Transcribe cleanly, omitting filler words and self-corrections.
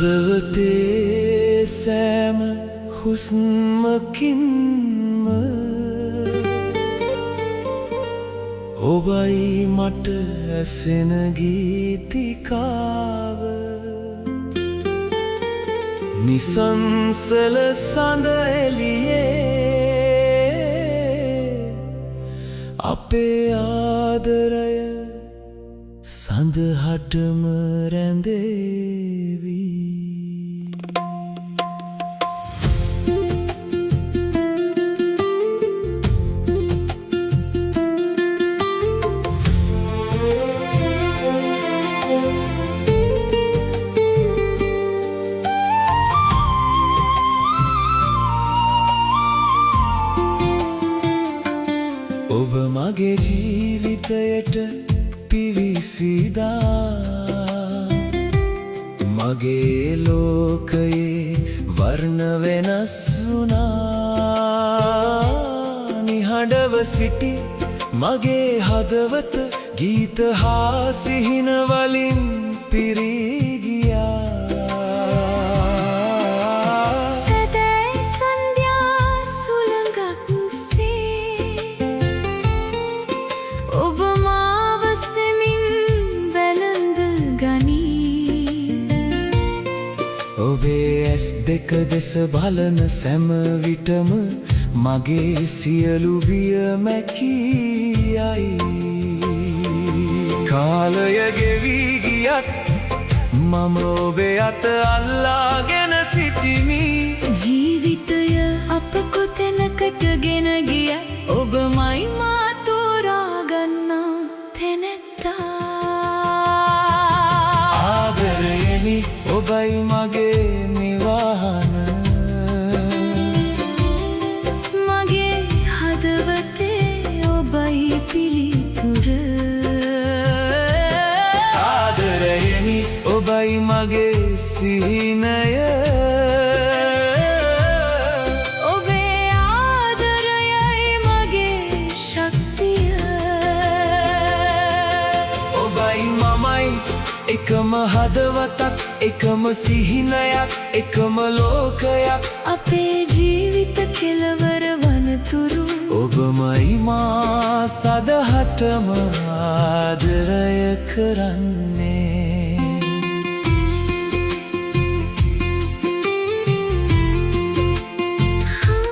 හදවතේ සෑම හුස්මකින්ම ඔබයි මට ඇසෙන ගීතිකාව නිසංසල සඳ එළියේ අපේ ආදරය සඳහටම රැඳේවි ඔබ මගේ ජීවිතයට පිවිසිදා මගේ ලෝකයේ වර්ණ වෙනස් වුණා නිහඬව සිටි මගේ හදවත ගීත හා සිහින වලින් පිරී ගියා ඔබේ ඇස් දෙක දෙස බලන සෑම විටම මගේ සියලු බිය මැකී යයි කාලය ගෙවී ගියත් මම ඔබේ අත අල්ලාගෙන සිටිමි ජීවිතය අප කොතැනකට ගෙන ගියත් ඔබමයි මා තෝරාගන්නා තැනැත්තා ආදරයෙනි ඔබයි මගේ නිවහන මගේ හදවතේ ඔබයි පිළිතුර ආදරයෙනි ඔබයි මගේ සිහිනය ඔබේ ආදරයයි මගේ ශක්තිය ඔබයි මමයි එකම හදවතක් එකම සිහිනයක් එකම ලෝකයක් අපේ ජීවිත කෙලවර වනතුරු ඔබමයි මා සදහටම ආදරය කරන්න